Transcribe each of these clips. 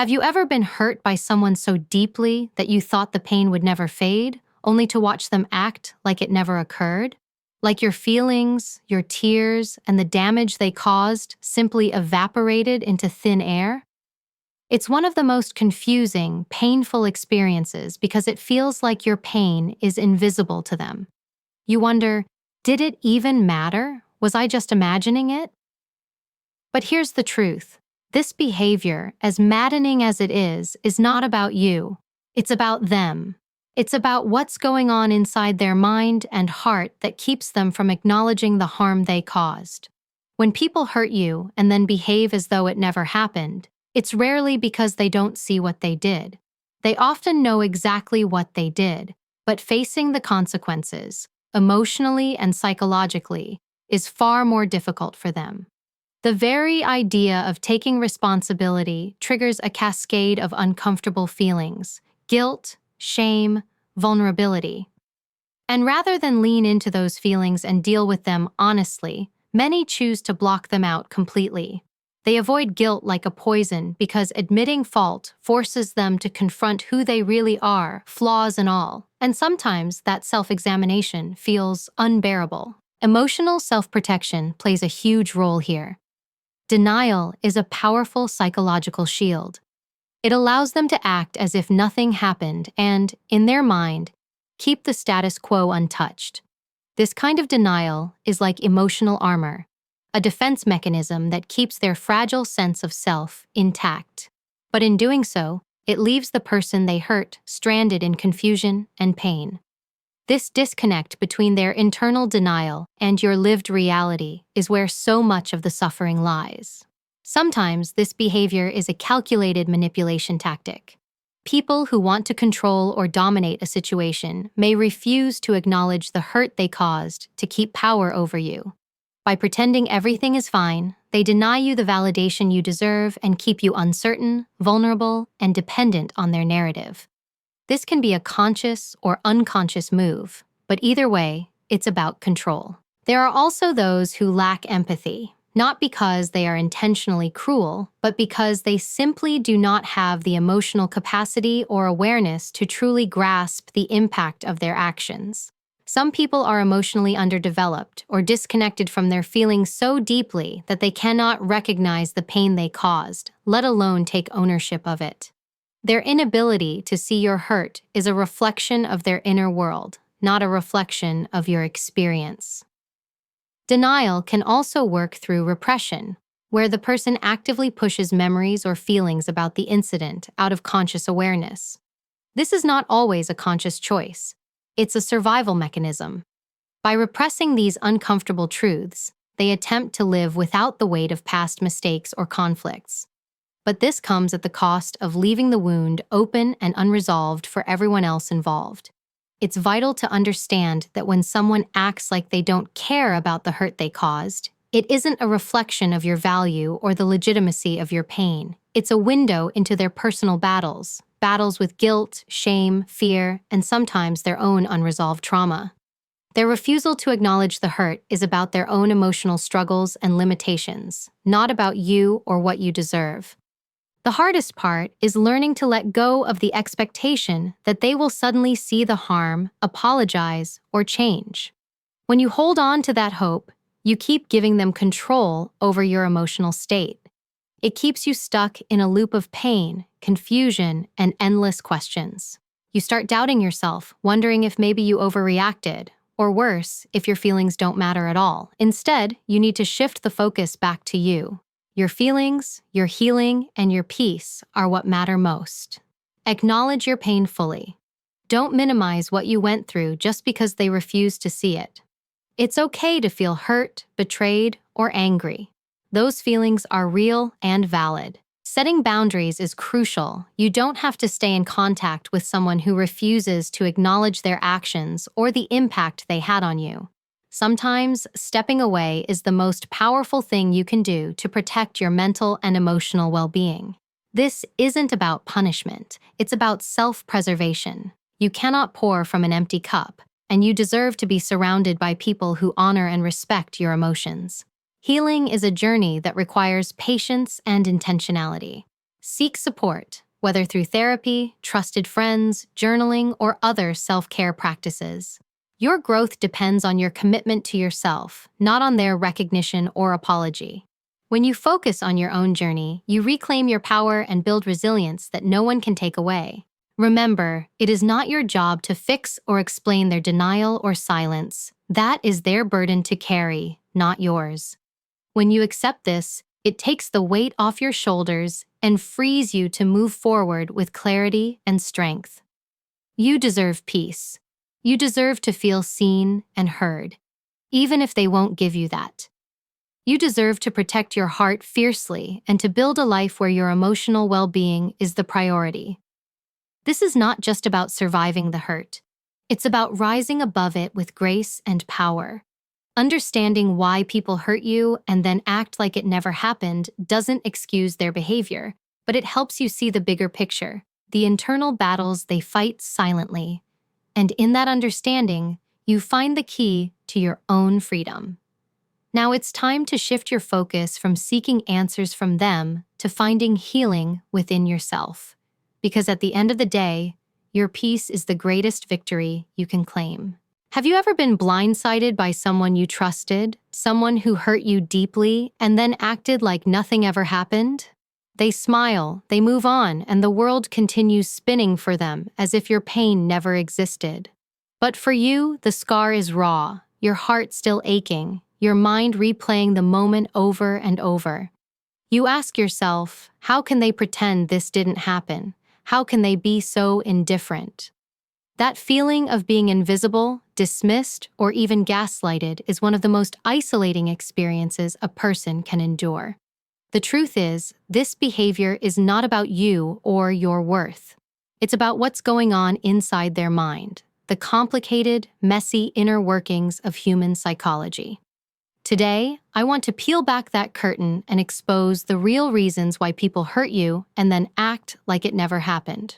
Have you ever been hurt by someone so deeply that you thought the pain would never fade, only to watch them act like it never occurred? Like your feelings, your tears, and the damage they caused simply evaporated into thin air? It's one of the most confusing, painful experiences because it feels like your pain is invisible to them. You wonder, did it even matter? Was I just imagining it? But here's the truth. This behavior, as maddening as it is not about you. It's about them. It's about what's going on inside their mind and heart that keeps them from acknowledging the harm they caused. When people hurt you and then behave as though it never happened, it's rarely because they don't see what they did. They often know exactly what they did, but facing the consequences, emotionally and psychologically, is far more difficult for them. The very idea of taking responsibility triggers a cascade of uncomfortable feelings: guilt, shame, vulnerability. And rather than lean into those feelings and deal with them honestly, many choose to block them out completely. They avoid guilt like a poison because admitting fault forces them to confront who they really are, flaws and all. And sometimes that self-examination feels unbearable. Emotional self-protection plays a huge role here. Denial is a powerful psychological shield. It allows them to act as if nothing happened and, in their mind, keep the status quo untouched. This kind of denial is like emotional armor, a defense mechanism that keeps their fragile sense of self intact. But in doing so, it leaves the person they hurt stranded in confusion and pain. This disconnect between their internal denial and your lived reality is where so much of the suffering lies. Sometimes this behavior is a calculated manipulation tactic. People who want to control or dominate a situation may refuse to acknowledge the hurt they caused to keep power over you. By pretending everything is fine, they deny you the validation you deserve and keep you uncertain, vulnerable, and dependent on their narrative. This can be a conscious or unconscious move, but either way, it's about control. There are also those who lack empathy, not because they are intentionally cruel, but because they simply do not have the emotional capacity or awareness to truly grasp the impact of their actions. Some people are emotionally underdeveloped or disconnected from their feelings so deeply that they cannot recognize the pain they caused, let alone take ownership of it. Their inability to see your hurt is a reflection of their inner world, not a reflection of your experience. Denial can also work through repression, where the person actively pushes memories or feelings about the incident out of conscious awareness. This is not always a conscious choice. It's a survival mechanism. By repressing these uncomfortable truths, they attempt to live without the weight of past mistakes or conflicts. But this comes at the cost of leaving the wound open and unresolved for everyone else involved. It's vital to understand that when someone acts like they don't care about the hurt they caused, it isn't a reflection of your value or the legitimacy of your pain. It's a window into their personal battles with guilt, shame, fear, and sometimes their own unresolved trauma. Their refusal to acknowledge the hurt is about their own emotional struggles and limitations, not about you or what you deserve. The hardest part is learning to let go of the expectation that they will suddenly see the harm, apologize, or change. When you hold on to that hope, you keep giving them control over your emotional state. It keeps you stuck in a loop of pain, confusion, and endless questions. You start doubting yourself, wondering if maybe you overreacted, or worse, if your feelings don't matter at all. Instead, you need to shift the focus back to you. Your feelings, your healing, and your peace are what matter most. Acknowledge your pain fully. Don't minimize what you went through just because they refuse to see it. It's okay to feel hurt, betrayed, or angry. Those feelings are real and valid. Setting boundaries is crucial. You don't have to stay in contact with someone who refuses to acknowledge their actions or the impact they had on you. Sometimes, stepping away is the most powerful thing you can do to protect your mental and emotional well-being. This isn't about punishment. It's about self-preservation. You cannot pour from an empty cup, and you deserve to be surrounded by people who honor and respect your emotions. Healing is a journey that requires patience and intentionality. Seek support, whether through therapy, trusted friends, journaling, or other self-care practices. Your growth depends on your commitment to yourself, not on their recognition or apology. When you focus on your own journey, you reclaim your power and build resilience that no one can take away. Remember, it is not your job to fix or explain their denial or silence. That is their burden to carry, not yours. When you accept this, it takes the weight off your shoulders and frees you to move forward with clarity and strength. You deserve peace. You deserve to feel seen and heard, even if they won't give you that. You deserve to protect your heart fiercely and to build a life where your emotional well-being is the priority. This is not just about surviving the hurt. It's about rising above it with grace and power. Understanding why people hurt you and then act like it never happened doesn't excuse their behavior, but it helps you see the bigger picture, the internal battles they fight silently. And in that understanding, you find the key to your own freedom. Now it's time to shift your focus from seeking answers from them to finding healing within yourself. Because at the end of the day, your peace is the greatest victory you can claim. Have you ever been blindsided by someone you trusted, someone who hurt you deeply, and then acted like nothing ever happened? They smile, they move on, and the world continues spinning for them as if your pain never existed. But for you, the scar is raw, your heart still aching, your mind replaying the moment over and over. You ask yourself, how can they pretend this didn't happen? How can they be so indifferent? That feeling of being invisible, dismissed, or even gaslighted is one of the most isolating experiences a person can endure. The truth is, this behavior is not about you or your worth. It's about what's going on inside their mind, the complicated, messy inner workings of human psychology. Today, I want to peel back that curtain and expose the real reasons why people hurt you and then act like it never happened.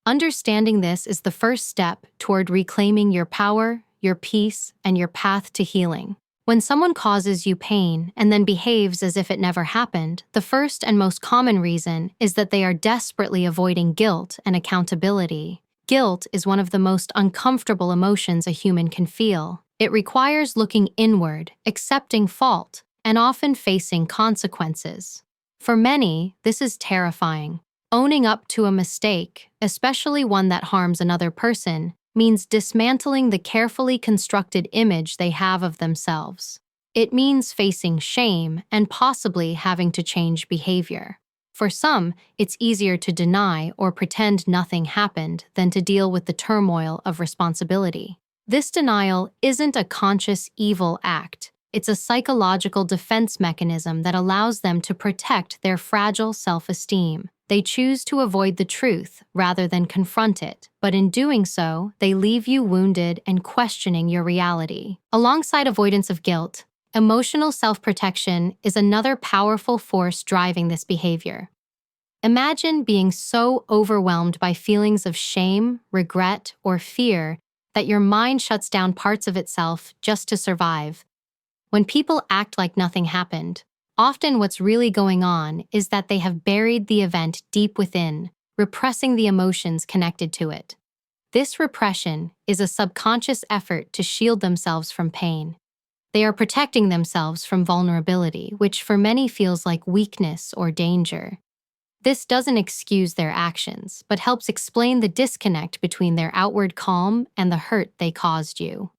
Understanding this is the first step toward reclaiming your power, your peace, and your path to healing. When someone causes you pain and then behaves as if it never happened, the first and most common reason is that they are desperately avoiding guilt and accountability. Guilt is one of the most uncomfortable emotions a human can feel. It requires looking inward, accepting fault, and often facing consequences. For many, this is terrifying. Owning up to a mistake, especially one that harms another person, means dismantling the carefully constructed image they have of themselves. It means facing shame and possibly having to change behavior. For some, it's easier to deny or pretend nothing happened than to deal with the turmoil of responsibility. This denial isn't a conscious evil act. It's a psychological defense mechanism that allows them to protect their fragile self-esteem. They choose to avoid the truth rather than confront it, but in doing so, they leave you wounded and questioning your reality. Alongside avoidance of guilt, emotional self-protection is another powerful force driving this behavior. Imagine being so overwhelmed by feelings of shame, regret, or fear that your mind shuts down parts of itself just to survive. When people act like nothing happened, often what's really going on is that they have buried the event deep within, repressing the emotions connected to it. This repression is a subconscious effort to shield themselves from pain. They are protecting themselves from vulnerability, which for many feels like weakness or danger. This doesn't excuse their actions, but helps explain the disconnect between their outward calm and the hurt they caused you.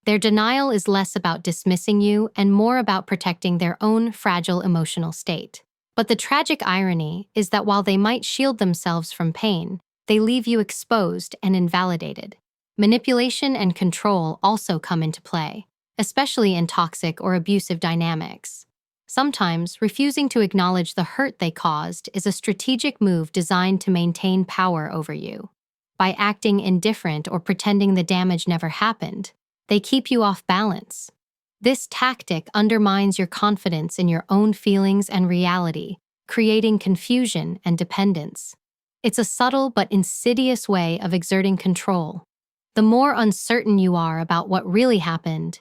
Their denial is less about dismissing you and more about protecting their own fragile emotional state. But the tragic irony is that while they might shield themselves from pain, they leave you exposed and invalidated. Manipulation and control also come into play, especially in toxic or abusive dynamics. Sometimes, refusing to acknowledge the hurt they caused is a strategic move designed to maintain power over you. By acting indifferent or pretending the damage never happened, they keep you off balance. This tactic undermines your confidence in your own feelings and reality, creating confusion and dependence. It's a subtle but insidious way of exerting control. The more uncertain you are about what really happened,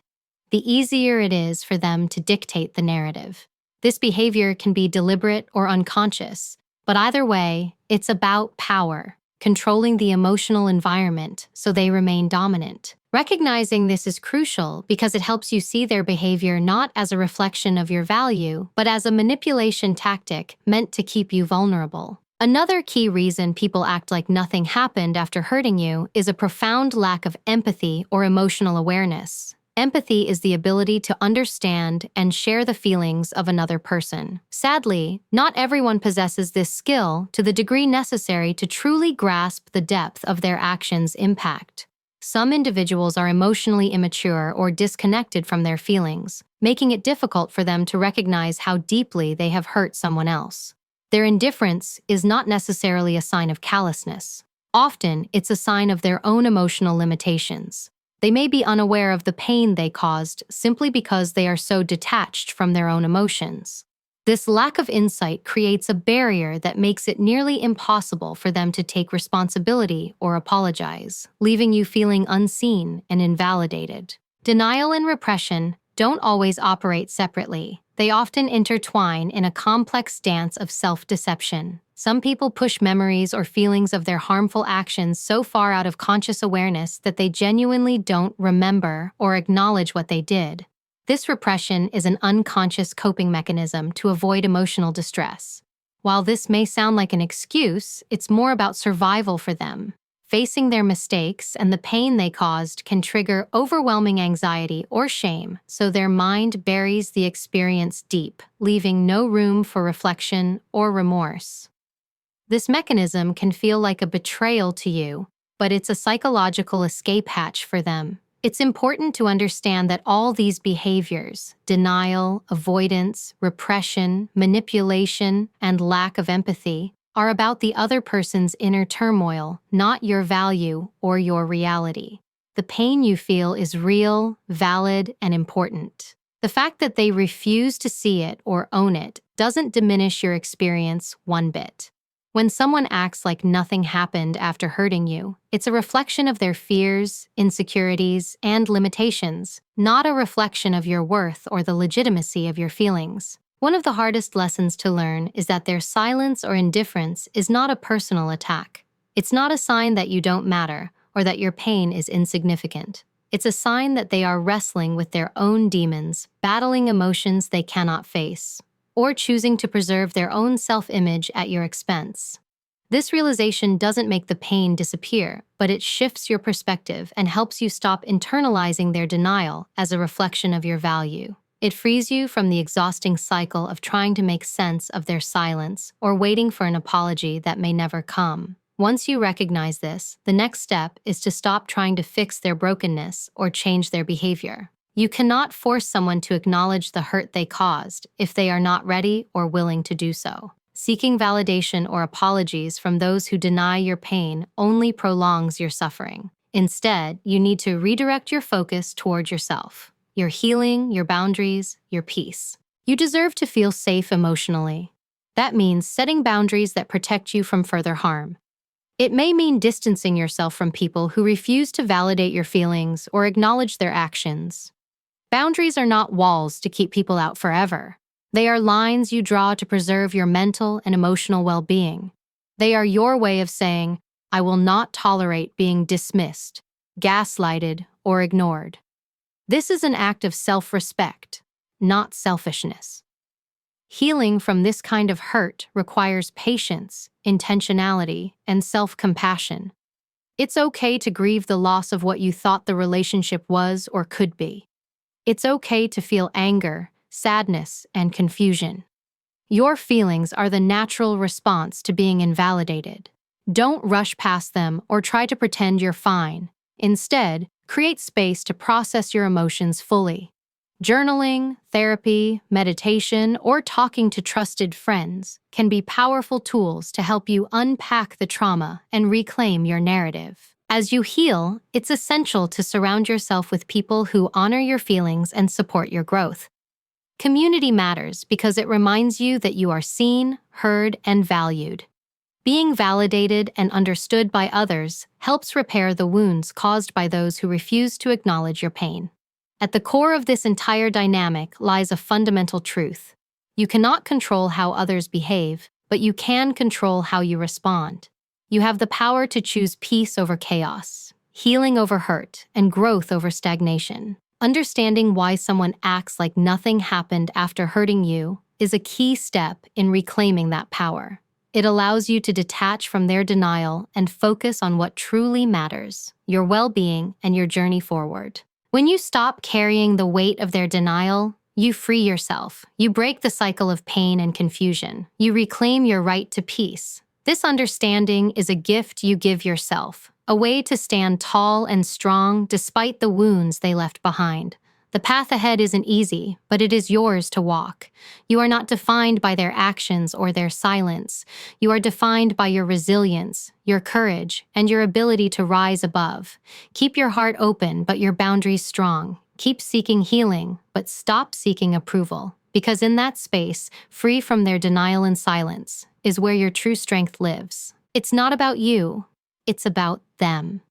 the easier it is for them to dictate the narrative. This behavior can be deliberate or unconscious, But either way, it's about power, controlling the emotional environment so they remain dominant. Recognizing this is crucial because it helps you see their behavior not as a reflection of your value, but as a manipulation tactic meant to keep you vulnerable. Another key reason people act like nothing happened after hurting you is a profound lack of empathy or emotional awareness. Empathy is the ability to understand and share the feelings of another person. Sadly, not everyone possesses this skill to the degree necessary to truly grasp the depth of their actions' impact. Some individuals are emotionally immature or disconnected from their feelings, making it difficult for them to recognize how deeply they have hurt someone else. Their indifference is not necessarily a sign of callousness. Often, it's a sign of their own emotional limitations. They may be unaware of the pain they caused simply because they are so detached from their own emotions. This lack of insight creates a barrier that makes it nearly impossible for them to take responsibility or apologize, leaving you feeling unseen and invalidated. Denial and repression don't always operate separately. They often intertwine in a complex dance of self-deception. Some people push memories or feelings of their harmful actions so far out of conscious awareness that they genuinely don't remember or acknowledge what they did. This repression is an unconscious coping mechanism to avoid emotional distress. While this may sound like an excuse, it's more about survival for them. Facing their mistakes and the pain they caused can trigger overwhelming anxiety or shame, so their mind buries the experience deep, leaving no room for reflection or remorse. This mechanism can feel like a betrayal to you, but it's a psychological escape hatch for them. It's important to understand that all these behaviors, denial, avoidance, repression, manipulation, and lack of empathy, are about the other person's inner turmoil, not your value or your reality. The pain you feel is real, valid, and important. The fact that they refuse to see it or own it doesn't diminish your experience one bit. When someone acts like nothing happened after hurting you, it's a reflection of their fears, insecurities, and limitations, not a reflection of your worth or the legitimacy of your feelings. One of the hardest lessons to learn is that their silence or indifference is not a personal attack. It's not a sign that you don't matter or that your pain is insignificant. It's a sign that they are wrestling with their own demons, battling emotions they cannot face, or choosing to preserve their own self-image at your expense. This realization doesn't make the pain disappear, but it shifts your perspective and helps you stop internalizing their denial as a reflection of your value. It frees you from the exhausting cycle of trying to make sense of their silence or waiting for an apology that may never come. Once you recognize this, the next step is to stop trying to fix their brokenness or change their behavior. You cannot force someone to acknowledge the hurt they caused if they are not ready or willing to do so. Seeking validation or apologies from those who deny your pain only prolongs your suffering. Instead, you need to redirect your focus toward yourself, your healing, your boundaries, your peace. You deserve to feel safe emotionally. That means setting boundaries that protect you from further harm. It may mean distancing yourself from people who refuse to validate your feelings or acknowledge their actions. Boundaries are not walls to keep people out forever. They are lines you draw to preserve your mental and emotional well-being. They are your way of saying, I will not tolerate being dismissed, gaslighted, or ignored. This is an act of self-respect, not selfishness. Healing from this kind of hurt requires patience, intentionality, and self-compassion. It's okay to grieve the loss of what you thought the relationship was or could be. It's okay to feel anger, sadness, and confusion. Your feelings are the natural response to being invalidated. Don't rush past them or try to pretend you're fine. Instead, create space to process your emotions fully. Journaling, therapy, meditation, or talking to trusted friends can be powerful tools to help you unpack the trauma and reclaim your narrative. As you heal, it's essential to surround yourself with people who honor your feelings and support your growth. Community matters because it reminds you that you are seen, heard, and valued. Being validated and understood by others helps repair the wounds caused by those who refuse to acknowledge your pain. At the core of this entire dynamic lies a fundamental truth. You cannot control how others behave, but you can control how you respond. You have the power to choose peace over chaos, healing over hurt, and growth over stagnation. Understanding why someone acts like nothing happened after hurting you is a key step in reclaiming that power. It allows you to detach from their denial and focus on what truly matters, your well-being and your journey forward. When you stop carrying the weight of their denial, you free yourself. You break the cycle of pain and confusion. You reclaim your right to peace. This understanding is a gift you give yourself, a way to stand tall and strong despite the wounds they left behind. The path ahead isn't easy, but it is yours to walk. You are not defined by their actions or their silence. You are defined by your resilience, your courage, and your ability to rise above. Keep your heart open, but your boundaries strong. Keep seeking healing, but stop seeking approval. Because in that space, free from their denial and silence, is where your true strength lives. It's not about you, it's about them.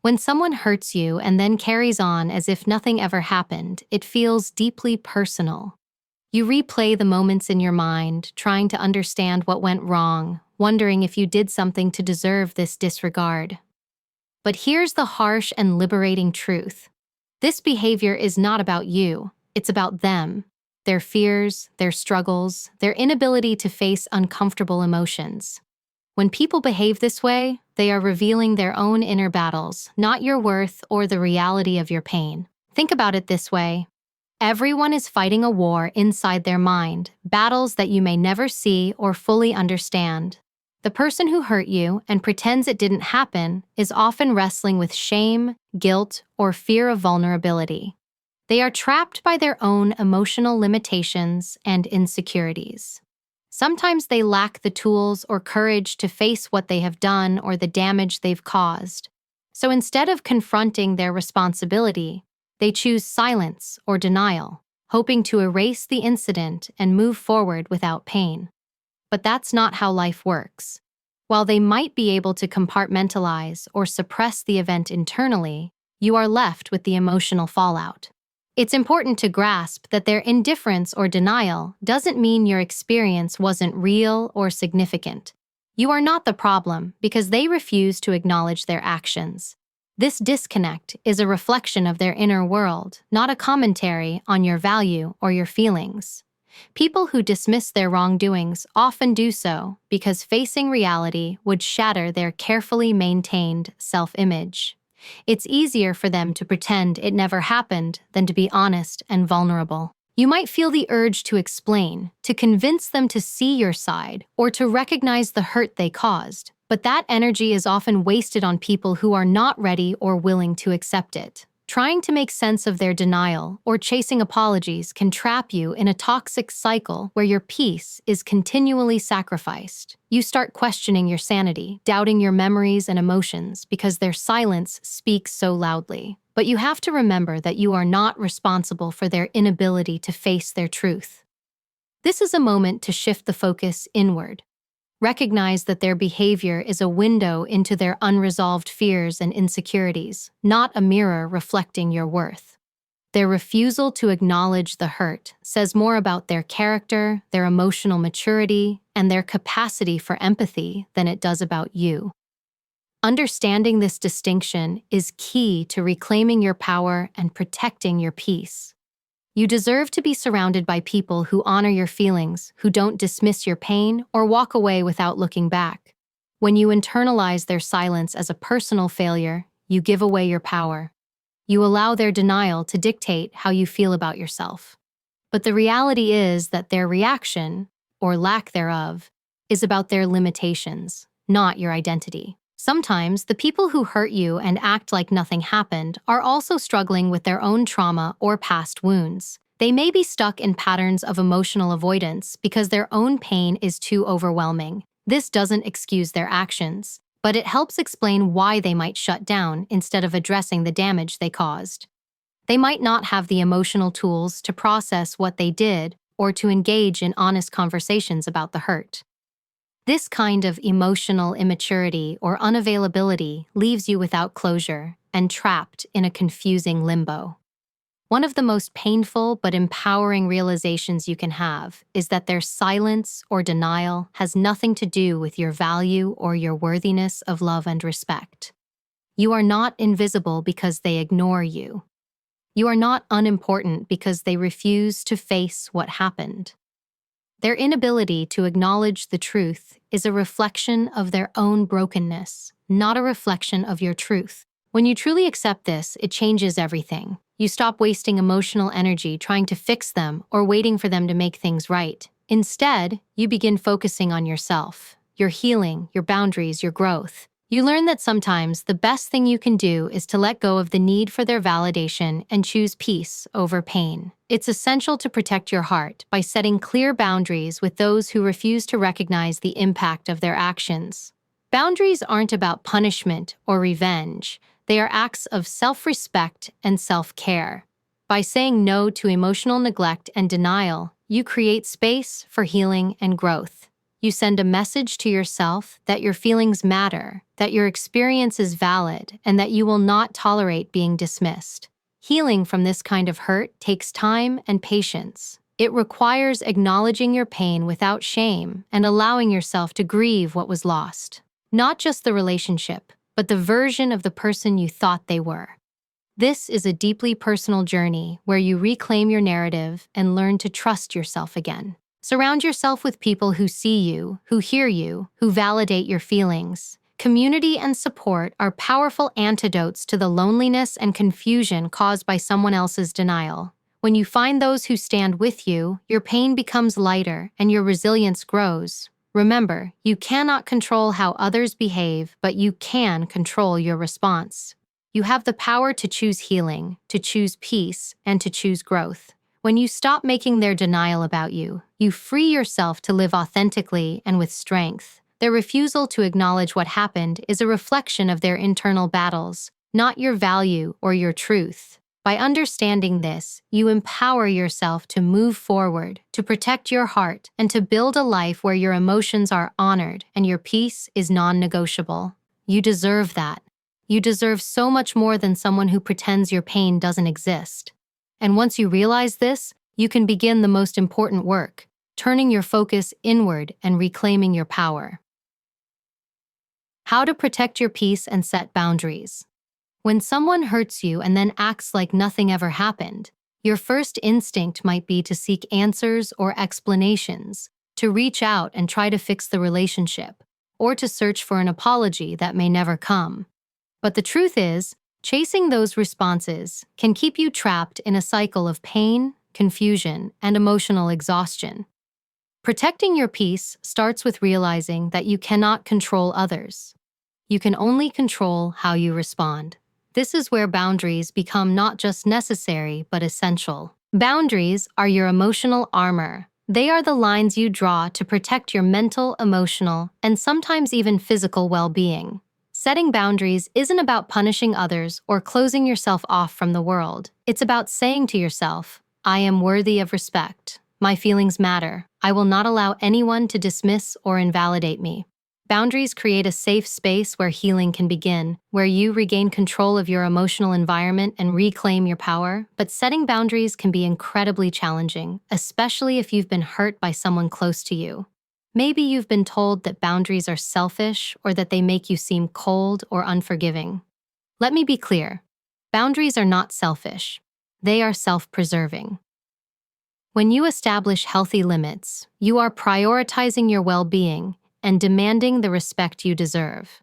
When someone hurts you and then carries on as if nothing ever happened, it feels deeply personal. You replay the moments in your mind, trying to understand what went wrong, wondering if you did something to deserve this disregard. But here's the harsh and liberating truth. This behavior is not about you, it's about them. Their fears, their struggles, their inability to face uncomfortable emotions. When people behave this way, they are revealing their own inner battles, not your worth or the reality of your pain. Think about it this way. Everyone is fighting a war inside their mind, battles that you may never see or fully understand. The person who hurt you and pretends it didn't happen is often wrestling with shame, guilt, or fear of vulnerability. They are trapped by their own emotional limitations and insecurities. Sometimes they lack the tools or courage to face what they have done or the damage they've caused. So instead of confronting their responsibility, they choose silence or denial, hoping to erase the incident and move forward without pain. But that's not how life works. While they might be able to compartmentalize or suppress the event internally, you are left with the emotional fallout. It's important to grasp that their indifference or denial doesn't mean your experience wasn't real or significant. You are not the problem because they refuse to acknowledge their actions. This disconnect is a reflection of their inner world, not a commentary on your value or your feelings. People who dismiss their wrongdoings often do so because facing reality would shatter their carefully maintained self-image. It's easier for them to pretend it never happened than to be honest and vulnerable. You might feel the urge to explain, to convince them to see your side, or to recognize the hurt they caused, but that energy is often wasted on people who are not ready or willing to accept it. Trying to make sense of their denial or chasing apologies can trap you in a toxic cycle where your peace is continually sacrificed. You start questioning your sanity, doubting your memories and emotions because their silence speaks so loudly. But you have to remember that you are not responsible for their inability to face their truth. This is a moment to shift the focus inward. Recognize that their behavior is a window into their unresolved fears and insecurities, not a mirror reflecting your worth. Their refusal to acknowledge the hurt says more about their character, their emotional maturity, and their capacity for empathy than it does about you. Understanding this distinction is key to reclaiming your power and protecting your peace. You deserve to be surrounded by people who honor your feelings, who don't dismiss your pain or walk away without looking back. When you internalize their silence as a personal failure, you give away your power. You allow their denial to dictate how you feel about yourself. But the reality is that their reaction, or lack thereof, is about their limitations, not your identity. Sometimes the people who hurt you and act like nothing happened are also struggling with their own trauma or past wounds. They may be stuck in patterns of emotional avoidance because their own pain is too overwhelming. This doesn't excuse their actions, but it helps explain why they might shut down instead of addressing the damage they caused. They might not have the emotional tools to process what they did or to engage in honest conversations about the hurt. This kind of emotional immaturity or unavailability leaves you without closure and trapped in a confusing limbo. One of the most painful but empowering realizations you can have is that their silence or denial has nothing to do with your value or your worthiness of love and respect. You are not invisible because they ignore you. You are not unimportant because they refuse to face what happened. Their inability to acknowledge the truth is a reflection of their own brokenness, not a reflection of your truth. When you truly accept this, it changes everything. You stop wasting emotional energy trying to fix them or waiting for them to make things right. Instead, you begin focusing on yourself, your healing, your boundaries, your growth. You learn that sometimes the best thing you can do is to let go of the need for their validation and choose peace over pain. It's essential to protect your heart by setting clear boundaries with those who refuse to recognize the impact of their actions. Boundaries aren't about punishment or revenge. They are acts of self-respect and self-care. By saying no to emotional neglect and denial, you create space for healing and growth. You send a message to yourself that your feelings matter, that your experience is valid, and that you will not tolerate being dismissed. Healing from this kind of hurt takes time and patience. It requires acknowledging your pain without shame and allowing yourself to grieve what was lost. Not just the relationship, but the version of the person you thought they were. This is a deeply personal journey where you reclaim your narrative and learn to trust yourself again. Surround yourself with people who see you, who hear you, who validate your feelings. Community and support are powerful antidotes to the loneliness and confusion caused by someone else's denial. When you find those who stand with you, your pain becomes lighter and your resilience grows. Remember, you cannot control how others behave, but you can control your response. You have the power to choose healing, to choose peace, and to choose growth. When you stop making their denial about you, you free yourself to live authentically and with strength. Their refusal to acknowledge what happened is a reflection of their internal battles, not your value or your truth. By understanding this, you empower yourself to move forward, to protect your heart, and to build a life where your emotions are honored and your peace is non-negotiable. You deserve that. You deserve so much more than someone who pretends your pain doesn't exist. And once you realize this, you can begin the most important work, turning your focus inward and reclaiming your power. How to protect your peace and set boundaries. When someone hurts you and then acts like nothing ever happened, your first instinct might be to seek answers or explanations, to reach out and try to fix the relationship, or to search for an apology that may never come. But the truth is, chasing those responses can keep you trapped in a cycle of pain, confusion, and emotional exhaustion. Protecting your peace starts with realizing that you cannot control others. You can only control how you respond. This is where boundaries become not just necessary, but essential. Boundaries are your emotional armor. They are the lines you draw to protect your mental, emotional, and sometimes even physical well-being. Setting boundaries isn't about punishing others or closing yourself off from the world. It's about saying to yourself, I am worthy of respect. My feelings matter. I will not allow anyone to dismiss or invalidate me. Boundaries create a safe space where healing can begin, where you regain control of your emotional environment and reclaim your power. But setting boundaries can be incredibly challenging, especially if you've been hurt by someone close to you. Maybe you've been told that boundaries are selfish or that they make you seem cold or unforgiving. Let me be clear. Boundaries are not selfish. They are self-preserving. When you establish healthy limits, you are prioritizing your well-being and demanding the respect you deserve.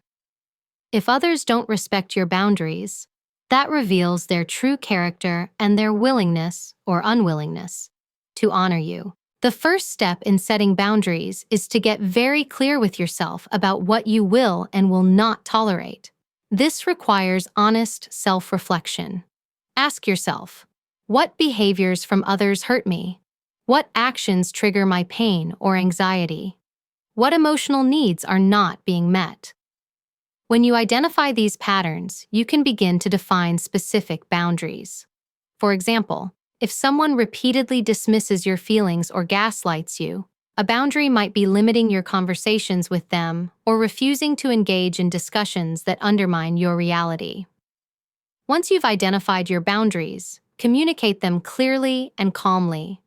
If others don't respect your boundaries, that reveals their true character and their willingness or unwillingness to honor you. The first step in setting boundaries is to get very clear with yourself about what you will and will not tolerate. This requires honest self-reflection. Ask yourself, what behaviors from others hurt me? What actions trigger my pain or anxiety? What emotional needs are not being met? When you identify these patterns, you can begin to define specific boundaries. For example, if someone repeatedly dismisses your feelings or gaslights you, a boundary might be limiting your conversations with them or refusing to engage in discussions that undermine your reality. Once you've identified your boundaries, Communicate them clearly and calmly.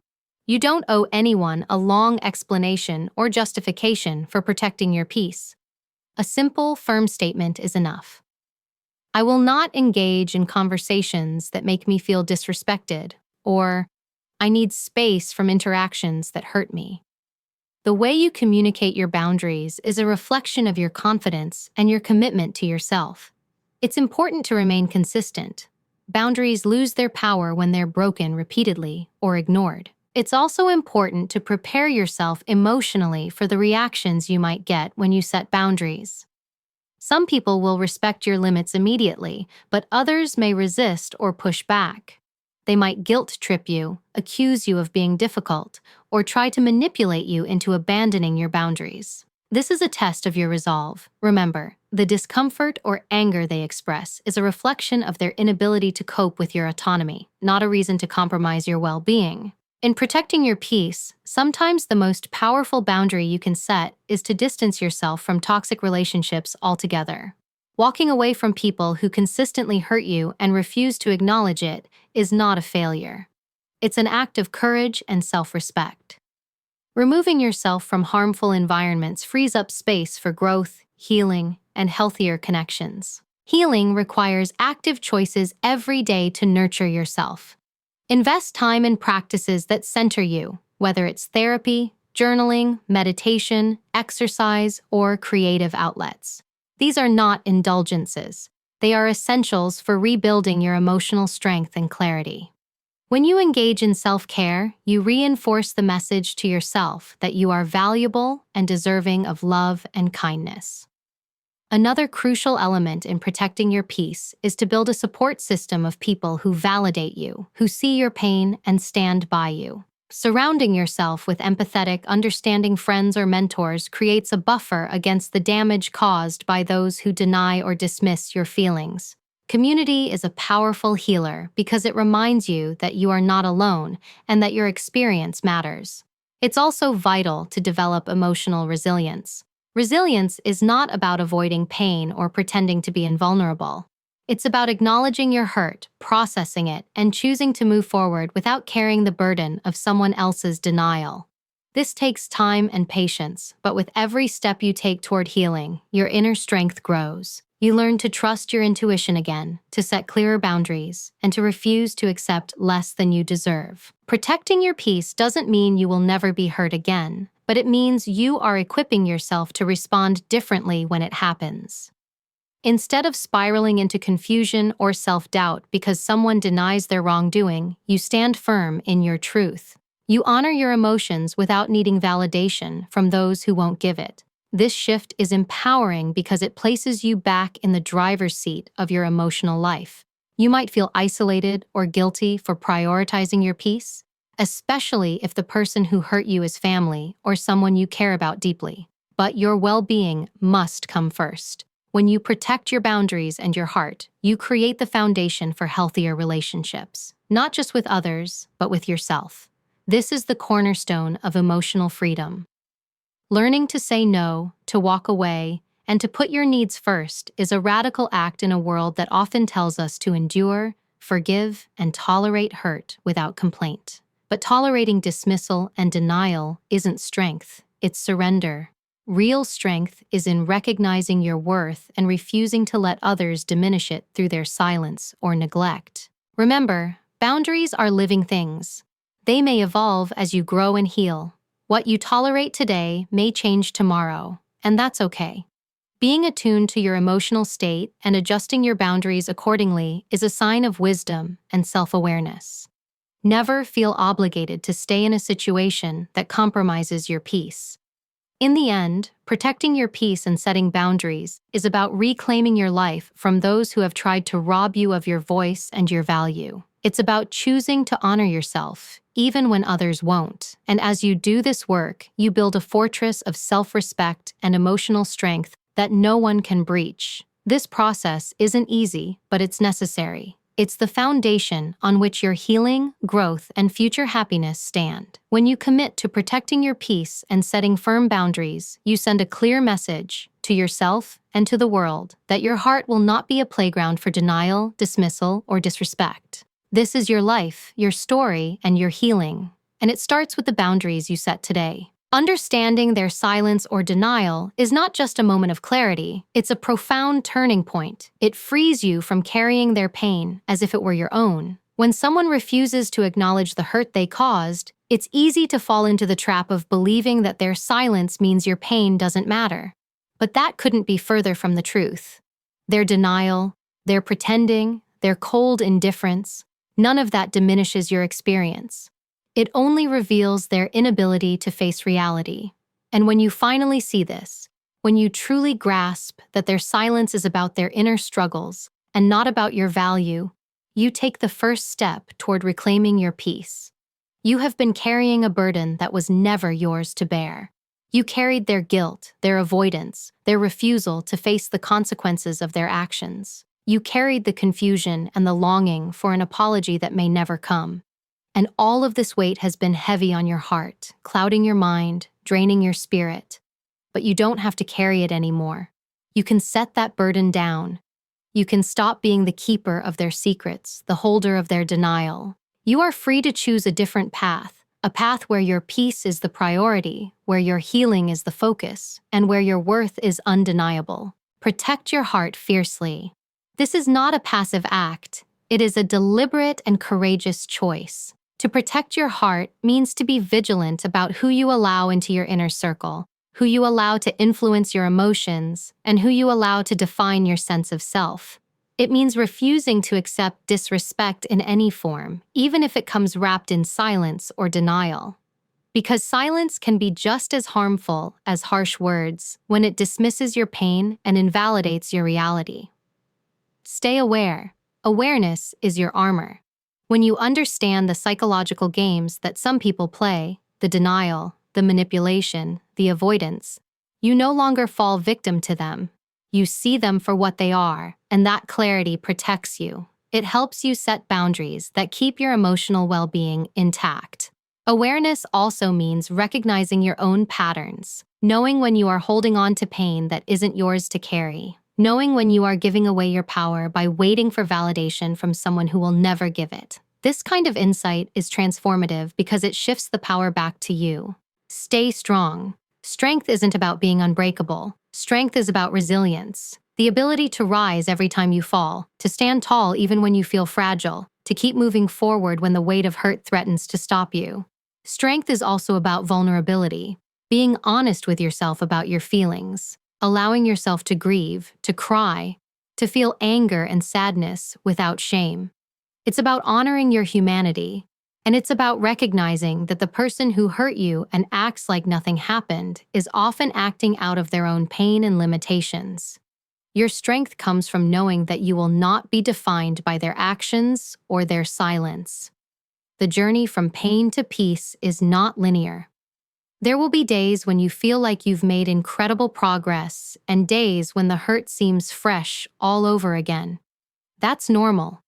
You don't owe anyone a long explanation or justification for protecting your peace. A simple, firm statement is enough. I will not engage in conversations that make me feel disrespected, or I need space from interactions that hurt me. The way you communicate your boundaries is a reflection of your confidence and your commitment to yourself. It's important to remain consistent. Boundaries lose their power when they're broken repeatedly or ignored. It's also important to prepare yourself emotionally for the reactions you might get when you set boundaries. Some people will respect your limits immediately, but others may resist or push back. They might guilt trip you, accuse you of being difficult, or try to manipulate you into abandoning your boundaries. This is a test of your resolve. Remember, the discomfort or anger they express is a reflection of their inability to cope with your autonomy, not a reason to compromise your well-being. In protecting your peace, sometimes the most powerful boundary you can set is to distance yourself from toxic relationships altogether. Walking away from people who consistently hurt you and refuse to acknowledge it is not a failure. It's an act of courage and self-respect. Removing yourself from harmful environments frees up space for growth, healing, and healthier connections. Healing requires active choices every day to nurture yourself. Invest time in practices that center you, whether it's therapy, journaling, meditation, exercise, or creative outlets. These are not indulgences. They are essentials for rebuilding your emotional strength and clarity. When you engage in self-care, you reinforce the message to yourself that you are valuable and deserving of love and kindness. Another crucial element in protecting your peace is to build a support system of people who validate you, who see your pain and stand by you. Surrounding yourself with empathetic, understanding friends or mentors creates a buffer against the damage caused by those who deny or dismiss your feelings. Community is a powerful healer because it reminds you that you are not alone and that your experience matters. It's also vital to develop emotional resilience. Resilience is not about avoiding pain or pretending to be invulnerable. It's about acknowledging your hurt, processing it, and choosing to move forward without carrying the burden of someone else's denial. This takes time and patience, but with every step you take toward healing, your inner strength grows. You learn to trust your intuition again, to set clearer boundaries, and to refuse to accept less than you deserve. Protecting your peace doesn't mean you will never be hurt again, but it means you are equipping yourself to respond differently when it happens. Instead of spiraling into confusion or self-doubt because someone denies their wrongdoing, you stand firm in your truth. You honor your emotions without needing validation from those who won't give it. This shift is empowering because it places you back in the driver's seat of your emotional life. You might feel isolated or guilty for prioritizing your peace, especially if the person who hurt you is family or someone you care about deeply. But your well-being must come first. When you protect your boundaries and your heart, you create the foundation for healthier relationships, not just with others, but with yourself. This is the cornerstone of emotional freedom. Learning to say no, to walk away, and to put your needs first is a radical act in a world that often tells us to endure, forgive, and tolerate hurt without complaint. But tolerating dismissal and denial isn't strength, it's surrender. Real strength is in recognizing your worth and refusing to let others diminish it through their silence or neglect. Remember, boundaries are living things. They may evolve as you grow and heal. What you tolerate today may change tomorrow, and that's okay. Being attuned to your emotional state and adjusting your boundaries accordingly is a sign of wisdom and self-awareness. Never feel obligated to stay in a situation that compromises your peace. In the end, protecting your peace and setting boundaries is about reclaiming your life from those who have tried to rob you of your voice and your value. It's about choosing to honor yourself, even when others won't. And as you do this work, you build a fortress of self-respect and emotional strength that no one can breach. This process isn't easy, but it's necessary. It's the foundation on which your healing, growth, and future happiness stand. When you commit to protecting your peace and setting firm boundaries, you send a clear message to yourself and to the world that your heart will not be a playground for denial, dismissal, or disrespect. This is your life, your story, and your healing. And it starts with the boundaries you set today. Understanding their silence or denial is not just a moment of clarity, it's a profound turning point. It frees you from carrying their pain as if it were your own. When someone refuses to acknowledge the hurt they caused, it's easy to fall into the trap of believing that their silence means your pain doesn't matter. But that couldn't be further from the truth. Their denial, their pretending, their cold indifference, none of that diminishes your experience. It only reveals their inability to face reality. And when you finally see this, when you truly grasp that their silence is about their inner struggles and not about your value, you take the first step toward reclaiming your peace. You have been carrying a burden that was never yours to bear. You carried their guilt, their avoidance, their refusal to face the consequences of their actions. You carried the confusion and the longing for an apology that may never come. And all of this weight has been heavy on your heart, clouding your mind, draining your spirit. But you don't have to carry it anymore. You can set that burden down. You can stop being the keeper of their secrets, the holder of their denial. You are free to choose a different path, a path where your peace is the priority, where your healing is the focus, and where your worth is undeniable. Protect your heart fiercely. This is not a passive act. It is a deliberate and courageous choice. To protect your heart means to be vigilant about who you allow into your inner circle, who you allow to influence your emotions, and who you allow to define your sense of self. It means refusing to accept disrespect in any form, even if it comes wrapped in silence or denial. Because silence can be just as harmful as harsh words when it dismisses your pain and invalidates your reality. Stay aware. Awareness is your armor. When you understand the psychological games that some people play, the denial, the manipulation, the avoidance, you no longer fall victim to them. You see them for what they are, and that clarity protects you. It helps you set boundaries that keep your emotional well-being intact. Awareness also means recognizing your own patterns, knowing when you are holding on to pain that isn't yours to carry, knowing when you are giving away your power by waiting for validation from someone who will never give it. This kind of insight is transformative because it shifts the power back to you. Stay strong. Strength isn't about being unbreakable. Strength is about resilience, the ability to rise every time you fall, to stand tall even when you feel fragile, to keep moving forward when the weight of hurt threatens to stop you. Strength is also about vulnerability, being honest with yourself about your feelings, allowing yourself to grieve, to cry, to feel anger and sadness without shame. It's about honoring your humanity, and it's about recognizing that the person who hurt you and acts like nothing happened is often acting out of their own pain and limitations. Your strength comes from knowing that you will not be defined by their actions or their silence. The journey from pain to peace is not linear. There will be days when you feel like you've made incredible progress and days when the hurt seems fresh all over again. That's normal.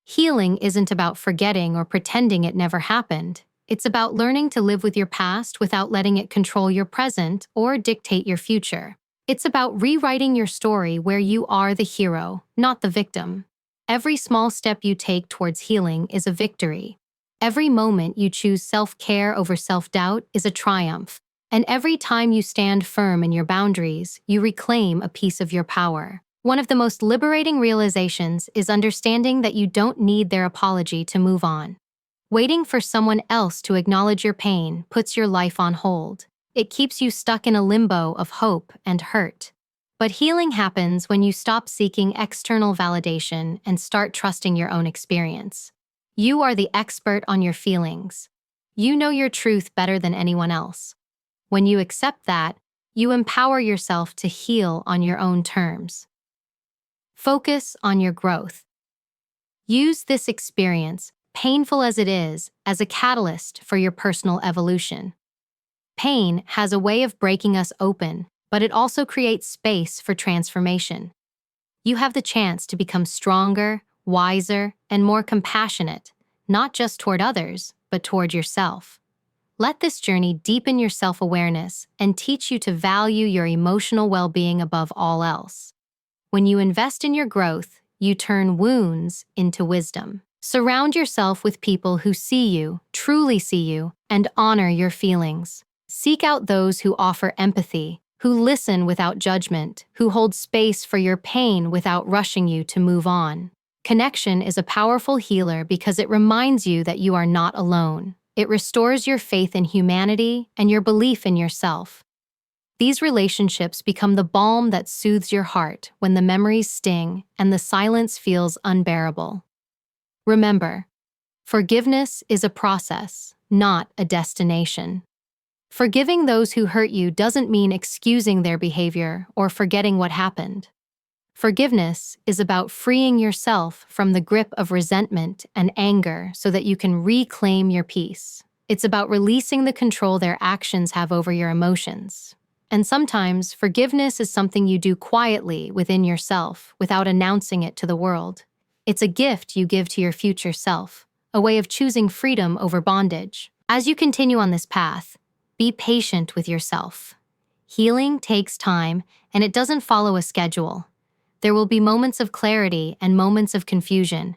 Healing isn't about forgetting or pretending it never happened. It's about learning to live with your past without letting it control your present or dictate your future. It's about rewriting your story where you are the hero, not the victim. Every small step you take towards healing is a victory. Every moment you choose self-care over self-doubt is a triumph. And every time you stand firm in your boundaries, you reclaim a piece of your power. One of the most liberating realizations is understanding that you don't need their apology to move on. Waiting for someone else to acknowledge your pain puts your life on hold. It keeps you stuck in a limbo of hope and hurt. But healing happens when you stop seeking external validation and start trusting your own experience. You are the expert on your feelings. You know your truth better than anyone else. When you accept that, you empower yourself to heal on your own terms. Focus on your growth. Use this experience, painful as it is, as a catalyst for your personal evolution. Pain has a way of breaking us open, but it also creates space for transformation. You have the chance to become stronger, wiser, and more compassionate, not just toward others, but toward yourself. Let this journey deepen your self-awareness and teach you to value your emotional well-being above all else. When you invest in your growth, you turn wounds into wisdom. Surround yourself with people who see you, truly see you, and honor your feelings. Seek out those who offer empathy, who listen without judgment, who hold space for your pain without rushing you to move on. Connection is a powerful healer because it reminds you that you are not alone. It restores your faith in humanity and your belief in yourself. These relationships become the balm that soothes your heart when the memories sting and the silence feels unbearable. Remember, forgiveness is a process, not a destination. Forgiving those who hurt you doesn't mean excusing their behavior or forgetting what happened. Forgiveness is about freeing yourself from the grip of resentment and anger so that you can reclaim your peace. It's about releasing the control their actions have over your emotions. And sometimes, forgiveness is something you do quietly within yourself without announcing it to the world. It's a gift you give to your future self, a way of choosing freedom over bondage. As you continue on this path, be patient with yourself. Healing takes time, and it doesn't follow a schedule. There will be moments of clarity and moments of confusion.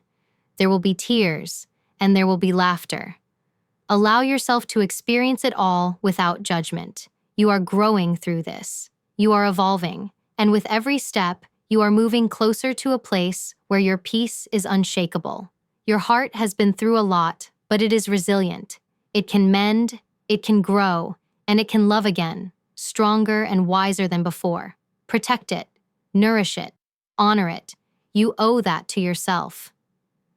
There will be tears, and there will be laughter. Allow yourself to experience it all without judgment. You are growing through this. You are evolving, and with every step, you are moving closer to a place where your peace is unshakable. Your heart has been through a lot, but it is resilient. It can mend, it can grow, and it can love again, stronger and wiser than before. Protect it, nourish it, honor it. You owe that to yourself.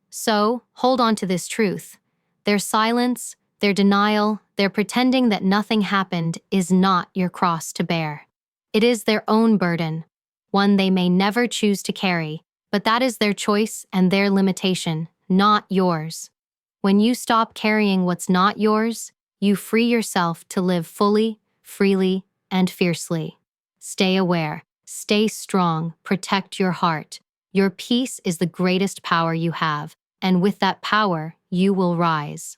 So, hold on to this truth. Their silence, their denial, their pretending that nothing happened is not your cross to bear. It is their own burden, one they may never choose to carry, but that is their choice and their limitation, not yours. When you stop carrying what's not yours, you free yourself to live fully, freely, and fiercely. Stay aware, stay strong, protect your heart. Your peace is the greatest power you have, and with that power, you will rise.